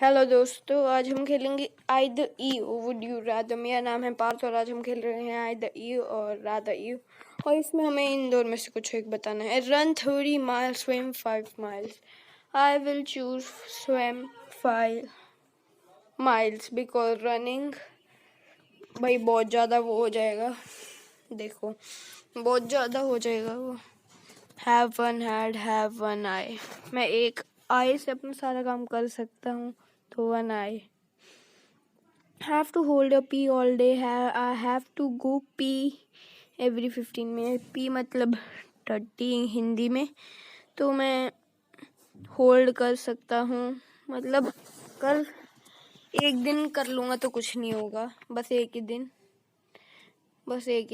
Hello दोस्तों, आज हम खेलेंगे आई द यू वुड यू रादर। मेरा नाम है पार्थ और आज हम खेल रहे हैं आई द यू और रादर यू। और इसमें हमें इन दोनों में से कुछ एक बताना है। Run 30 miles, swim 5 miles. I will choose swim 5 miles because running भाई बहुत ज़्यादा वो हो जाएगा। देखो बहुत ज़्यादा हो जाएगा वो। Have one hand, have one eye. मैं एक आई से अपना सारा काम कर सकता हूँ, तो one I. Have to hold a pee all day. I have to go pee every 15 minutes. pee मतलब 30 हिंदी में, तो मैं होल्ड कर सकता हूँ, मतलब कर एक दिन कर लूँगा तो कुछ नहीं होगा। बस एक ही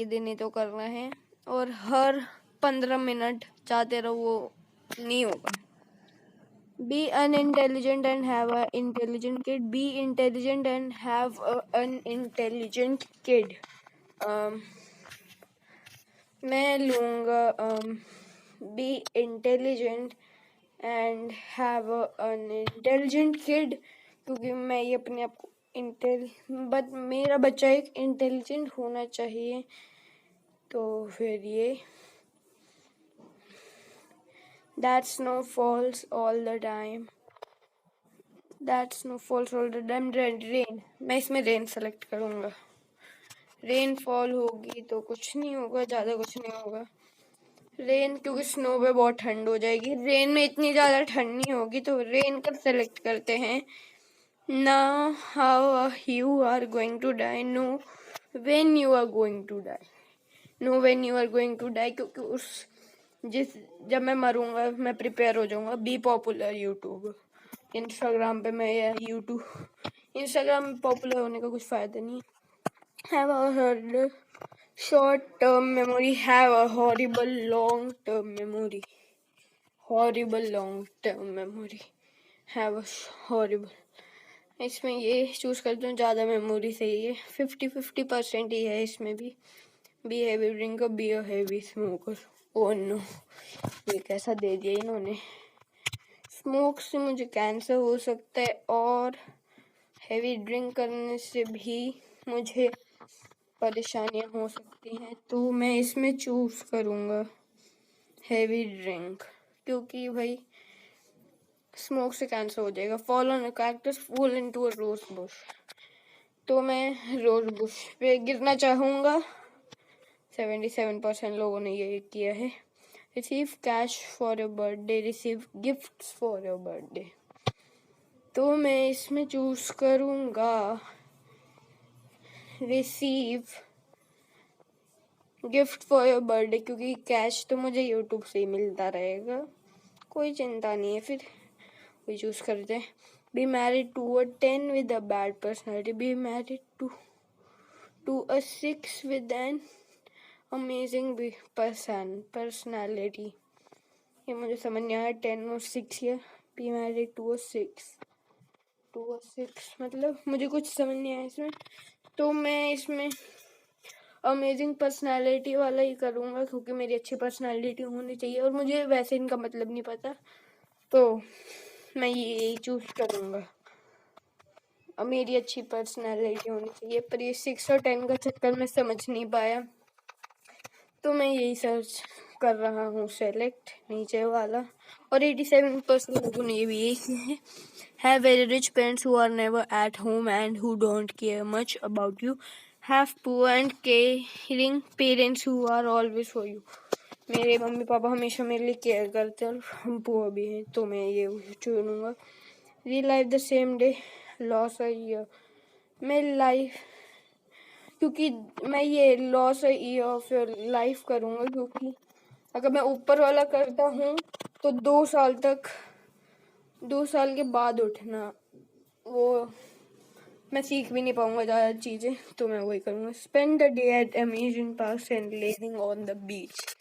दिन ही तो करना है, और हर 15 मिनट चाहते रहो वो नहीं होगा। Be unintelligent and have an intelligent kid. Be intelligent and have an unintelligent kid. मैं लूँगा be intelligent and have an intelligent kid, क्योंकि मैं ये अपने आप को बट मेरा बच्चा एक इंटेलिजेंट होना चाहिए। तो फिर ये that snow falls all the time. That snow falls all the time. Rain. मैं इसमें रेन सेलेक्ट करूँगा। रेन फॉल होगी तो कुछ नहीं होगा, ज़्यादा कुछ नहीं होगा। रेन क्योंकि स्नो पे बहुत ठंड हो जाएगी, रेन में इतनी ज़्यादा ठंड नहीं होगी, तो रेन का सेलेक्ट करते हैं। Now how you are going to die, no when you are going to die. No when you are going to die, क्योंकि जब मैं मरूंगा मैं प्रिपेयर हो जाऊंगा। बी पॉपुलर यूट्यूब, इंस्टाग्राम पे मैं या इंस्टाग्राम में पॉपुलर होने का कुछ फ़ायदा नहीं। Have a herd short term memory, have a horrible long term memory. Have a horrible. इसमें ये चूज़ करते हूँ, ज़्यादा मेमोरी सही है। 50-50% ही है इसमें भी। Be heavy drinker, be a heavy smoker. Oh no, ये कैसा दे दिया इन्होंने। स्मोक से मुझे कैंसर हो सकता है, और हैवी ड्रिंक करने से भी मुझे परेशानियां हो सकती हैं, तो मैं इसमें चूज़ करूँगा हैवी ड्रिंक, क्योंकि भाई स्मोक से कैंसर हो जाएगा। Fall on a cactus, fall into a rose bush, तो मैं रोज बुश पे गिरना चाहूँगा। 77% लोगों ने ये किया है। Receive cash for your birthday, receive gifts for your birthday, तो मैं इसमें चूज़ करूँगा receive gift for your birthday, क्योंकि कैश तो मुझे यूट्यूब से ही मिलता रहेगा, कोई चिंता नहीं है। फिर वही चूज़ करते हैं। Be married to a 10 with a bad personality, be married to a 6 with an amazing personality. ये मुझे समझ नहीं आया, 10 और 6 है। बी मैरिड टू अ 6 मतलब मुझे कुछ समझ नहीं आया इसमें, तो मैं इसमें अमेजिंग पर्सनालिटी वाला ही करूँगा, क्योंकि मेरी अच्छी पर्सनालिटी होनी चाहिए, और मुझे वैसे इनका मतलब नहीं पता, तो मैं यही चूज़ करूँगा। अब मेरी अच्छी पर्सनालिटी होनी चाहिए, पर ये 6 और 10 का चक्कर में समझ नहीं पाया, तो मैं यही सर्च कर रहा हूँ, सेलेक्ट नीचे वाला। और 87% लोगों ने भी यही किया है। Have very rich parents who are never at home and who don't care much about you. Have poor and caring parents who are always for you. मेरे मम्मी पापा हमेशा मेरे लिए केयर करते हैं, और हम पुअर भी हैं, तो मैं ये चुनूँगा। Relive the same day, lose a year. मैं लाइफ, क्योंकि मैं ये lose year of your life करूँगा, क्योंकि अगर मैं ऊपर वाला करता हूँ तो 2 साल के बाद उठना, वो मैं सीख भी नहीं पाऊँगा ज़्यादा चीज़ें, तो मैं वही करूँगा। Spend the day at amusement park and lazing on the beach.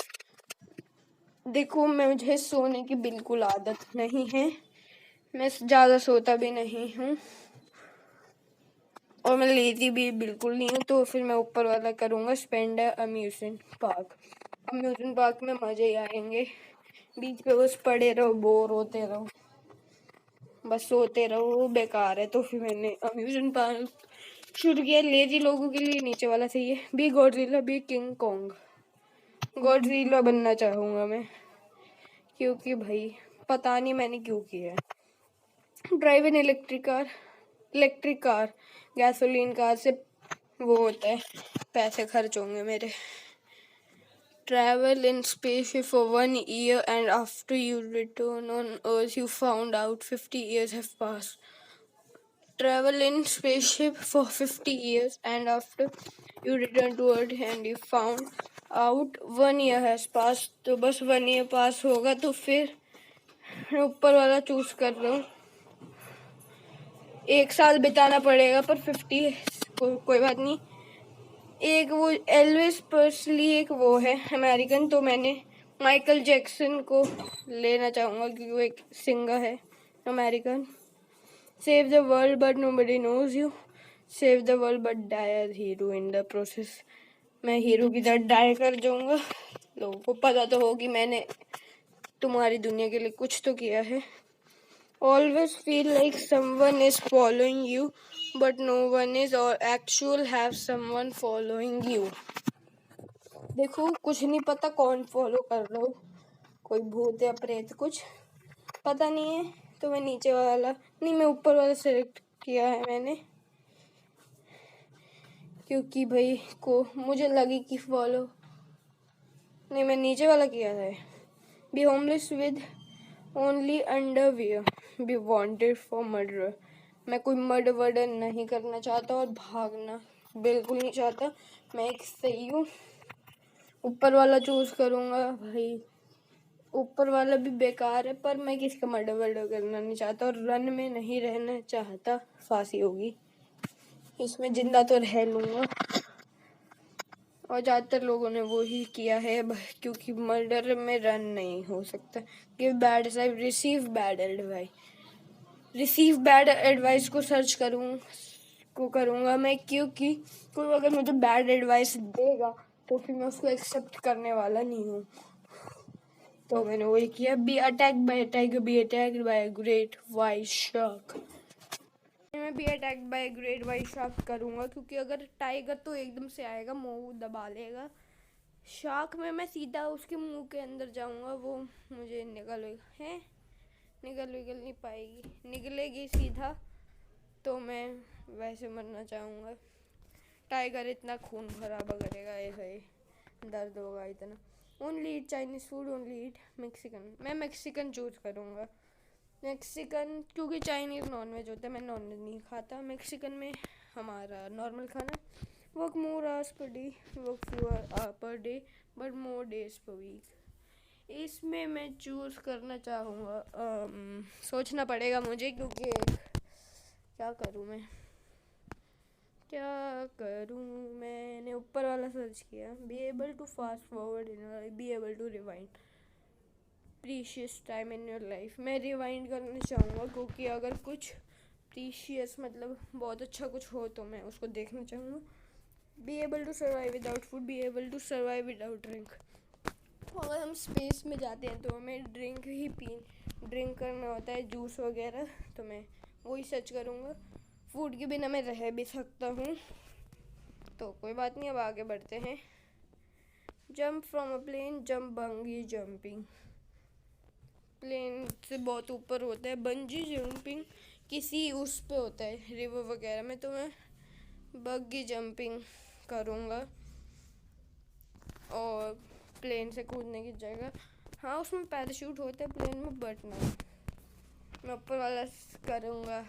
देखो मुझे सोने की बिल्कुल आदत नहीं है, मैं ज़्यादा सोता भी नहीं हूँ, और मैं लेजी भी बिल्कुल नहीं हूँ, तो फिर मैं ऊपर वाला करूँगा, spend amusement park. Amusement park में मज़े ही आएंगे, बीच पे बस पड़े रहो, बोर होते रहो, बस सोते रहो, बेकार है। तो फिर मैंने अम्यूजमेंट पार्क शुरू किया। लेजी लोगों के लिए नीचे वाला सही है। Be Godzilla, be King Kong. Godzilla बनना चाहूँगा मैं, क्योंकि भाई पता नहीं मैंने क्यों किया है। ड्राइव इन इलेक्ट्रिक कार, गैसोलीन कार से वो होता है, पैसे खर्च होंगे मेरे। Travel in spaceship for 1 year, and after you return on Earth, you found out 50 years have passed. Travel in spaceship for 50 years, and after you return to Earth and you found out 1 year has passed. तो बस 1 year पास होगा, तो फिर मैं ऊपर वाला choose कर रहा हूँ। 1 साल बिताना पड़ेगा, पर 50 कोई बात नहीं। एक वो एल्विस प्रेस्ली एक वो है अमेरिकन, तो मैंने माइकल जैक्सन को लेना चाहूँगा क्योंकि वो एक सिंगर है American. Save the world but nobody knows you, save the world but die as hero in the process. मैं हीरो की तरह डाई कर जाऊँगा। लोगों को पता तो हो कि मैंने तुम्हारी दुनिया के लिए कुछ तो किया है। Always feel like someone is following you, but no one is, or actual have someone following you. देखो, कुछ नहीं पता कौन फॉलो कर रहा हो, कोई भूत या प्रेत, कुछ पता नहीं है। तो मैं नीचे वाला नहीं, मैं ऊपर वाला सेलेक्ट किया है मैंने, क्योंकि भाई को मुझे लगी कि फॉलो नहीं, मैं नीचे वाला किया है। Be homeless with only underwear, be wanted for murder. मैं कोई मर्डर नहीं करना चाहता और भागना बिल्कुल नहीं चाहता। मैं एक सही हूँ। ऊपर वाला चूज करूँगा भाई। ऊपर वाला भी बेकार है, पर मैं किसका मर्डर करना नहीं चाहता और रन में नहीं रहना चाहता। फांसी होगी इसमें, जिंदा तो रह लूँगा। और ज़्यादातर लोगों ने वो ही किया है, क्योंकि मर्डर में रन नहीं हो सकता। Give bad advice, receive bad advice. Receive bad advice को सर्च करूँगा मैं, क्योंकि कोई अगर मुझे बैड एडवाइस देगा तो फिर मैं उसको एक्सेप्ट करने वाला नहीं हूँ। तो मैंने वही किया। Be attacked by tiger, be attacked by great white shark. मैं be attacked by great white shark करूँगा, क्योंकि अगर टाइगर तो एकदम से आएगा, मुंह दबा लेगा। शार्क में मैं सीधा उसके मुंह के अंदर जाऊँगा, वो मुझे निकल नहीं पाएगी, निकलेगी सीधा, तो मैं वैसे मरना चाहूँगा। टाइगर इतना खून खराबा करेगा, है दर्द होगा इतना। ओनली ईट चाइनीज़ फूड, ओनली ईट मैक्सिकन। मैं मैक्सिकन चूज करूँगा। मैक्सिकन क्योंकि चाइनीज़ नॉनवेज होता है, मैं नॉनवेज नहीं खाता। मैक्सिकन में हमारा नॉर्मल खाना, work more hours per day, work fewer hour per day but more days per week. इसमें मैं चूज़ करना चाहूँगा, सोचना पड़ेगा मुझे, क्योंकि क्या करूँ मैंने ऊपर वाला सर्च किया। Be able to fast forward in, be able to rewind precious time in your life. मैं रिवाइंड करना चाहूँगा, क्योंकि अगर कुछ प्रीशियस मतलब बहुत अच्छा कुछ हो तो मैं उसको देखना चाहूँगा। Be able to survive without food, be able to survive without drink. अगर हम स्पेस में जाते हैं तो हमें ड्रिंक करना होता है, जूस वगैरह, तो मैं वही सर्च करूँगा। फूड के बिना मैं रह भी सकता हूँ, तो कोई बात नहीं। अब आगे बढ़ते हैं। Jump from a plane, jump bungee jumping. Plane से बहुत ऊपर होता है। बंजी जंपिंग किसी उस पे होता है, रिवर वगैरह में, तो मैं बग्गी जंपिंग करूँगा और प्लेन से कूदने की जगह। हाँ, उसमें पैराशूट होता है प्लेन में, बट नहीं, मैं ऊपर वाला करूँगा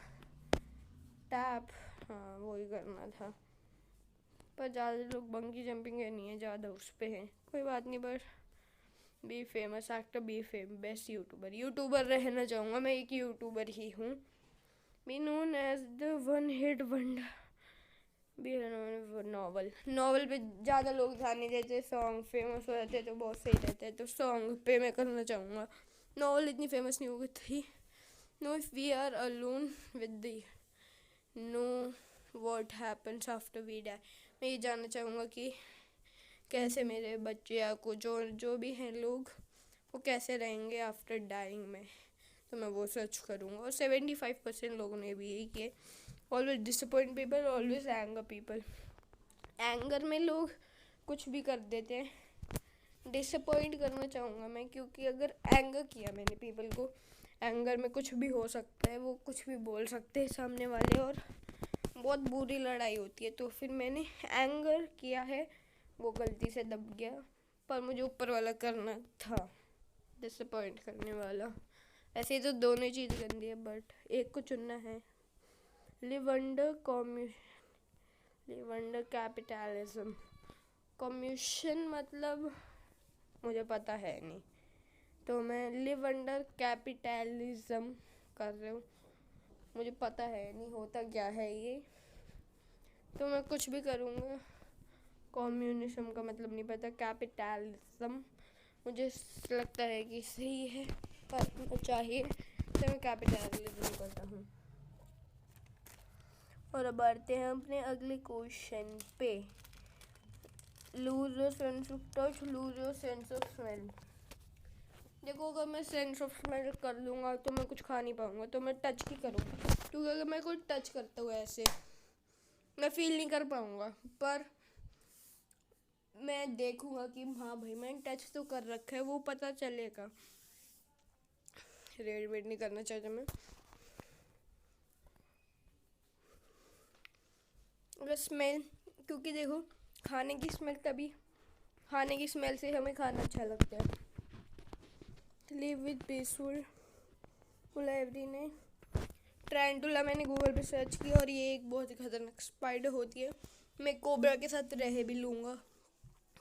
टैप। हाँ, वही करना था, पर ज़्यादा लोग बंगी जंपिंग नहीं है, ज़्यादा उस पे हैं। कोई बात नहीं, but be famous actor, be best YouTuber रहना चाहूँगा। मैं एक यूट्यूबर ही हूँ। Be known as the one hit wonder, be novel पे ज़्यादा लोग ध्यान नहीं देते। सॉन्ग फेमस हो जाते तो बहुत सही रहता है, तो सॉन्ग पे मैं करना चाहूँगा। नॉवल इतनी फेमस नहीं हो गई थी। Know if we are alone with the know what happens after we die. मैं ये जानना चाहूँगा कि कैसे मेरे बच्चे या को जो भी हैं लोग, वो कैसे रहेंगे आफ्टर डाइंग में। तो मैं वो सर्च करूँगा। और 75% लोगों ने भी यही किया। Always disappoint people, always anger people. Anger में लोग कुछ भी कर देते हैं। डिसअपॉइंट करना चाहूँगा मैं, क्योंकि अगर एंगर किया मैंने पीपल को, एंगर में कुछ भी हो सकता है, वो कुछ भी बोल सकते हैं सामने वाले और बहुत बुरी लड़ाई होती है। तो फिर मैंने एंगर किया है, वो गलती से दब गया, पर मुझे ऊपर वाला करना था, डिसअपॉइंट करने वाला। ऐसे ही तो दोनों चीज़ गंदी है, बट एक को चुनना है। Live under capitalism. कम्यूशन मतलब मुझे पता है नहीं, तो मैं लिव अंडर कैपिटलिज्म कर रही हूँ। मुझे पता है नहीं होता क्या है ये, तो मैं कुछ भी करूँगा। कम्युनिज्म का मतलब नहीं पता, कैपिटलिज्म मुझे लगता है कि सही है, करना चाहिए, तो मैं कैपिटलिज्म करता हूँ। और अब बढ़ते हैं अपने अगले क्वेश्चन पे। Lose your sense of touch, lose your sense of smell. देखो, अगर मैं सेंस ऑफ स्मेल कर लूँगा तो मैं कुछ खा नहीं पाऊँगा, तो मैं टच ही करूँगा, क्योंकि अगर मैं कोई टच करता हूँ ऐसे, मैं फील नहीं कर पाऊँगा, पर मैं देखूँगा कि हाँ भाई मैंने टच तो कर रखा है, वो पता चलेगा। रेड वेड नहीं करना चाहता मैं। अगर स्मेल, क्योंकि देखो खाने की स्मेल से हमें खाना अच्छा लगता है। लिव विद पीसफुल एवरी ने। टैरेंटुला मैंने गूगल पे सर्च किया और ये एक बहुत ही खतरनाक स्पाइडर होती है। मैं कोबरा के साथ रह भी लूँगा।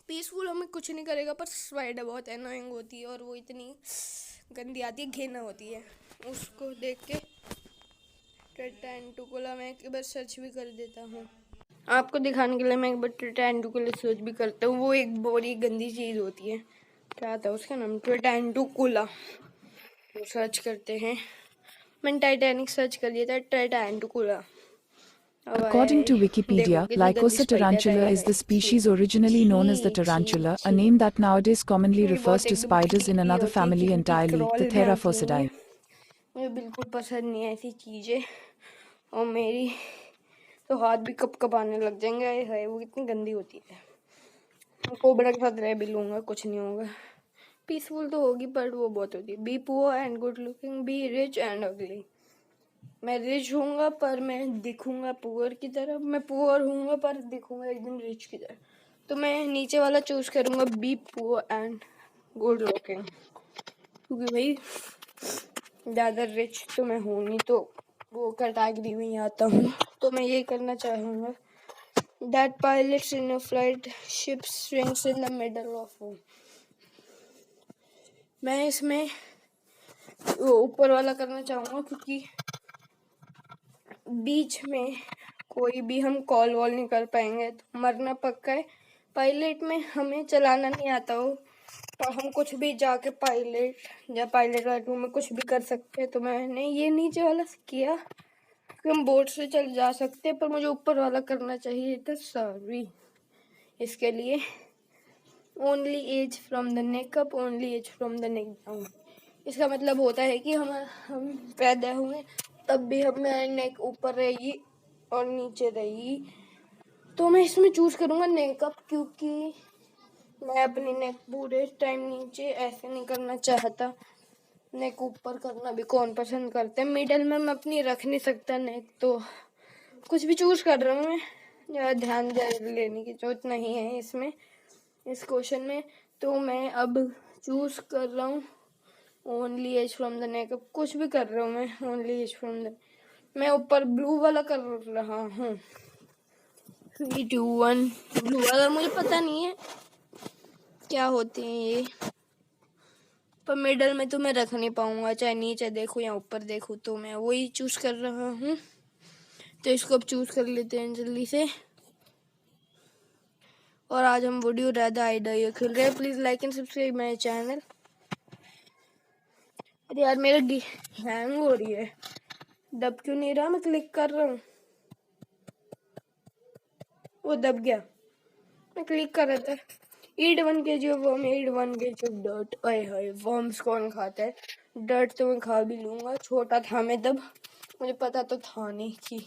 पीसफुल हमें कुछ नहीं करेगा, पर स्पाइडर बहुत एनोइंग होती है और वो इतनी गंदी आती है, घिना होती है उसको देख के। टैरेंटुला मैं एक बार सर्च भी कर देता हूँ आपको दिखाने के लिए। मैं एक बार टैरेंटुला सर्च भी करता हूँ। वो एक बड़ी गंदी चीज़ होती है, क्या था उसका नाम, टैरेंटुला। सर्च करते हैं। मैंने टाइटैनिक सर्च कर दिया था, टैरेंटुला। According to Wikipedia, Lycosa tarantula is the species originally known as the tarantula, a name that nowadays commonly refers to spiders in another family entirely, the Theraphosidae. मुझे बिल्कुल पसंद नहीं है ऐसी चीज़ें, और मेरी तो हाथ भी कप आने लग जाएंगे। है वो कितनी गंदी होती है। मैं कोबरा के साथ रह भी लूँगा, कुछ नहीं होगा। पीसफुल तो होगी, बट वो बहुत होती है। Be poor and good looking, be rich and अगली। मैं रिच हूँगा पर मैं दिखूँगा पुअर की तरह, मैं पुअर हूँगा पर दिखूँगा एकदम रिच की तरह। तो मैं नीचे वाला चूज़ करूँगा, be poor and good looking, क्योंकि भाई ज़्यादा रिच तो मैं हूँ नहीं, तो वो कैटेगरी में ही आता हूँ। तो मैं ये करना चाहूँगा। That pilots in a flight ship swings in the middle of वो। मैं इसमें ऊपर वाला करना चाहूँगा, क्योंकि बीच में कोई भी हम कॉल वॉल नहीं कर पाएंगे, तो मरना पक्का है। पायलट में हमें चलाना नहीं आता हो, तो हम कुछ भी जाके पायलट वाले में कुछ भी कर सकते हैं। तो मैंने ये नीचे वाला किया कि हम बोट से चल जा सकते हैं, पर मुझे ऊपर वाला करना चाहिए था। सॉरी इसके लिए। Only age from the neck up, only age from the neck down. इसका मतलब होता है कि हम पैदा हुए तब भी हमारी नेक ऊपर रहेगी और नीचे रहेगी। तो मैं इसमें चूज़ करूँगा नेक अप, क्योंकि मैं अपनी नेक पूरे टाइम नीचे ऐसे नहीं करना चाहता। नेक ऊपर करना भी कौन पसंद करते हैं। मिडल में मैं अपनी रख नहीं सकता नेक, तो कुछ भी चूज़ कर रहा हूँ मैं। ज़्यादा ध्यान लेने की जरूरत नहीं है इसमें, इस क्वेश्चन में। तो मैं अब चूज़ कर रहा हूँ only age from the neck up. कुछ भी कर रहा हूँ मैं, ओनली एज फ्रॉम द। मैं ऊपर ब्लू वाला कर रहा हूँ। 3, 2, 1। ब्लू वाला मुझे पता नहीं है क्या होते हैं ये, पर मिडल में तो मैं रख नहीं पाऊँगा, चाहे नीचे देखूँ या ऊपर देखूँ। तो मैं वही चूज़ कर रहा हूँ। तो इसको अब चूज़ कर लेते हैं जल्दी से। और आज हम वीडियो ज़्यादा आइडिया खेल रहे हैं। Please like and subscribe my channel. अरे यार मेरा हैंग हो रही है, दब क्यों नहीं रहा? मैं क्लिक कर रहा हूँ, वो दब गया। मैं क्लिक कर रहा था। ईट 1 kg of worm, eat 1 kg of dirt. ओए होए, वर्म्स कौन खाता है? डर्ट तो मैं खा भी लूँगा, छोटा था मैं तब, मुझे पता तो था नहीं कि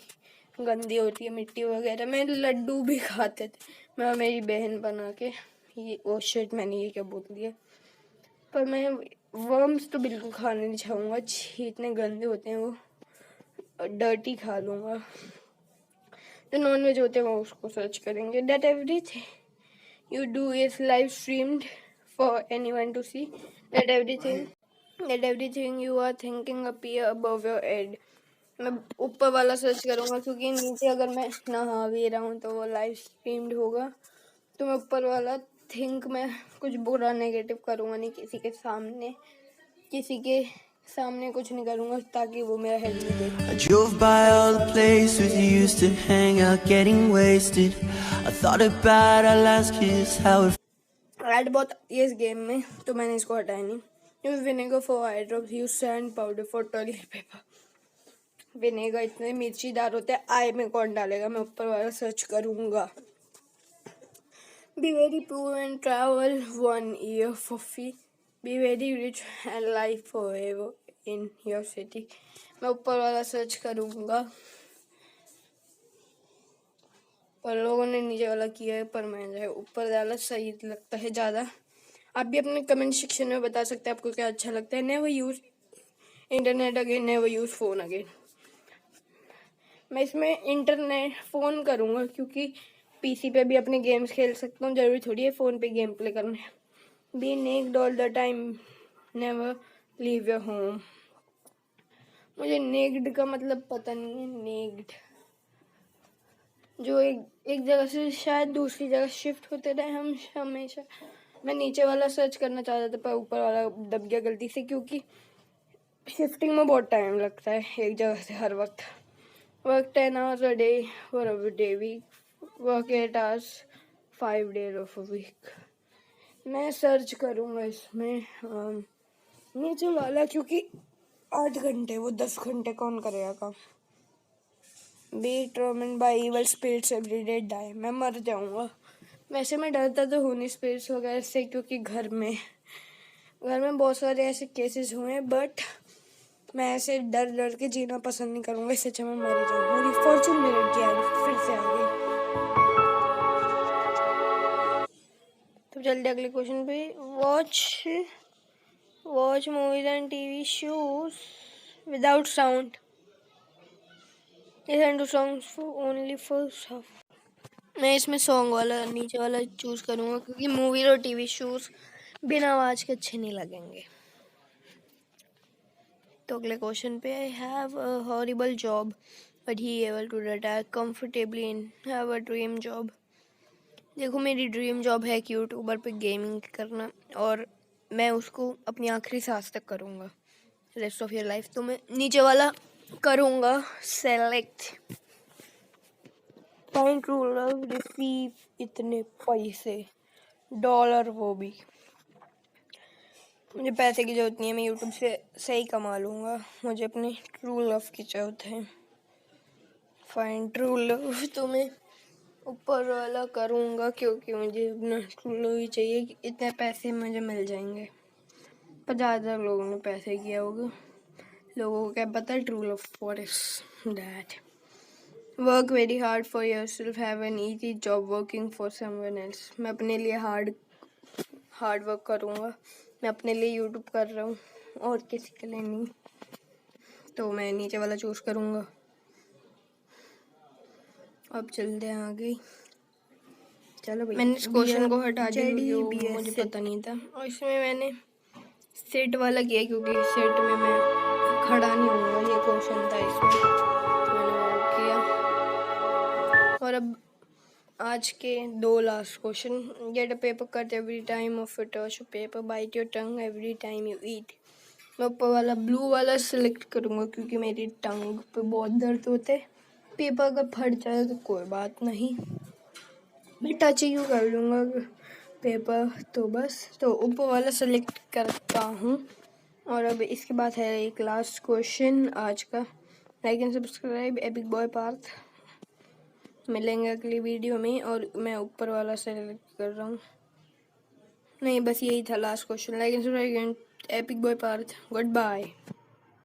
गंदी होती है मिट्टी वगैरह। मैं लड्डू भी खाते थे, मैं और मेरी बहन बना के। ये ओ शिट, मैंने ये क्या बोल दिया। पर मैं वर्म्स तो बिल्कुल खाने नहीं चाहूँगा, छी इतने गंदे होते हैं वो। डर्टी खा लूँगा। जो नॉन वेज होते हैं वो उसको सर्च करेंगे। That everything you do is live streamed for anyone to see. That everything you are thinking appear above your head. मैं ऊपर वाला सर्च करूँगा, क्योंकि नीचे अगर मैं नहा भी रहा हूँ तो वो लाइव स्ट्रीम्ड होगा। तो मैं ऊपर वाला थिंक में कुछ बुरा नेगेटिव करूँगा नहीं किसी के सामने, कुछ नहीं करूँगा, ताकि वो मेरा हेल्प नहीं देखे। I drove by all the places you used to hang out, getting wasted. I thought about our last kiss, how it add बहुत आती है इस गेम में, तो मैंने इसको हटाया नहीं। Use vinegar for eye drops, use sand powder for toilet paper. Vinegar इतने मिर्चीदार होते हैं, आई में कौन डालेगा। मैं ऊपर वाला सर्च करूँगा। Be very poor and travel 1 year for free. Be very rich and life forever in your city. मैं ऊपर वाला सर्च करूँगा, पर लोगों ने नीचे वाला किया है, पर मैं ऊपर वाला सही लगता है ज़्यादा। आप भी अपने कमेंट सेक्शन में बता सकते हैं आपको क्या अच्छा लगता है। Never use internet again, never use phone again. मैं इसमें इंटरनेट फ़ोन करूँगा, क्योंकि पीसी पे भी अपने गेम्स खेल सकता हूँ, ज़रूरी थोड़ी है फ़ोन पे गेम प्ले करना है। Be naked all the time, never leave your home. मुझे नेक्ड का मतलब पता नहीं है। नेक्ड जो एक जगह से शायद दूसरी जगह शिफ्ट होते रहे हम हमेशा। मैं नीचे वाला सर्च करना चाहता था, पर ऊपर वाला दब गया गलती से, क्योंकि शिफ्टिंग में बहुत टाइम लगता है एक जगह से हर वक्त। Work 10 hours a day for a day week, work 8 hours 5 days of a week। मैं सर्च करूँगा इसमें नीचे वाला, क्योंकि 8 घंटे, वो 10 घंटे कौन करेगा काम। Be tormented by evil spirits every day, die. मैं मर जाऊँगा। वैसे मैं डरता तो हूँ नहीं स्पिरिट्स वगैरह से, क्योंकि घर में बहुत सारे ऐसे केसेस हुए हैं, बट मैं ऐसे डर के जीना पसंद नहीं करूँगा। इससे अच्छा मैं मर ही जाऊँ। मेरी फॉर्चून मिरर की आई फिर से आ गई। तो चलते अगले क्वेश्चन पे। Watch movies and TV shows without sound. Listen to songs only for sound. मैं इसमें सॉन्ग वाला नीचे वाला चूज करूँगा, क्योंकि मूवीज और टीवी शोज बिना आवाज़ के अच्छे नहीं लगेंगे। तो अगले क्वेश्चन पे। I have a horrible job but he able to retire comfortably in have a dream job. देखो मेरी ड्रीम जॉब है कि यूट्यूबर पे गेमिंग करना, और मैं उसको अपनी आखिरी सांस तक करूँगा, रेस्ट ऑफ योर लाइफ। तो मैं नीचे वाला करूँगा select. Find true love, receive इतने पैसे, डॉलर, वो भी। मुझे पैसे की ज़रूरत नहीं है, मैं यूट्यूब से सही कमा लूँगा। मुझे अपनी ट्रू लव की ज़रूरत है। फाइंड ट्रू लव तो मैं ऊपर वाला करूँगा, क्योंकि मुझे अपना ट्रू लव ही चाहिए। कि इतने पैसे मुझे मिल जाएंगे, पर ज़्यादातर लोगों ने पैसे किया होगा। लोगों को क्या पता true love what is that. Work very hard for your self, have an easy job working for someone else. मैं अपने लिए हार्ड वर्क करूँगा। मैं अपने लिए यूट्यूब कर रहा हूँ, और किसी के लिए नहीं। तो मैं नीचे वाला चूज करूँगा। अब चलते हैं आगे। चलो भाई, मैंने इस क्वेश्चन को हटा दिया, मुझे पता नहीं था। और इसमें मैंने सेट वाला किया, क्योंकि सेट में मैं खड़ा नहीं होऊंगा, ये क्वेश्चन था इसमें, तो मैंने वो किया। और अब आज के 2 last question. Get a paper cut every time of you touch paper, bite your tongue every time you eat. मैं ऊपर वाला ब्लू वाला सिलेक्ट करूँगा, क्योंकि मेरी टंग पे बहुत दर्द होते। पेपर अगर फट जाए तो कोई बात नहीं, मैं टच यूँ कर लूँगा पेपर, तो बस। तो ऊपर वाला सेलेक्ट करता हूँ। और अब इसके बाद है एक लास्ट क्वेश्चन आज का। Like and subscribe Epic Boy Parth. मिलेंगे अगली वीडियो में। और मैं ऊपर वाला सेलेक्ट कर रहा हूँ। नहीं, बस यही था last question. Like and subscribe Epic Boy Parth, good bye.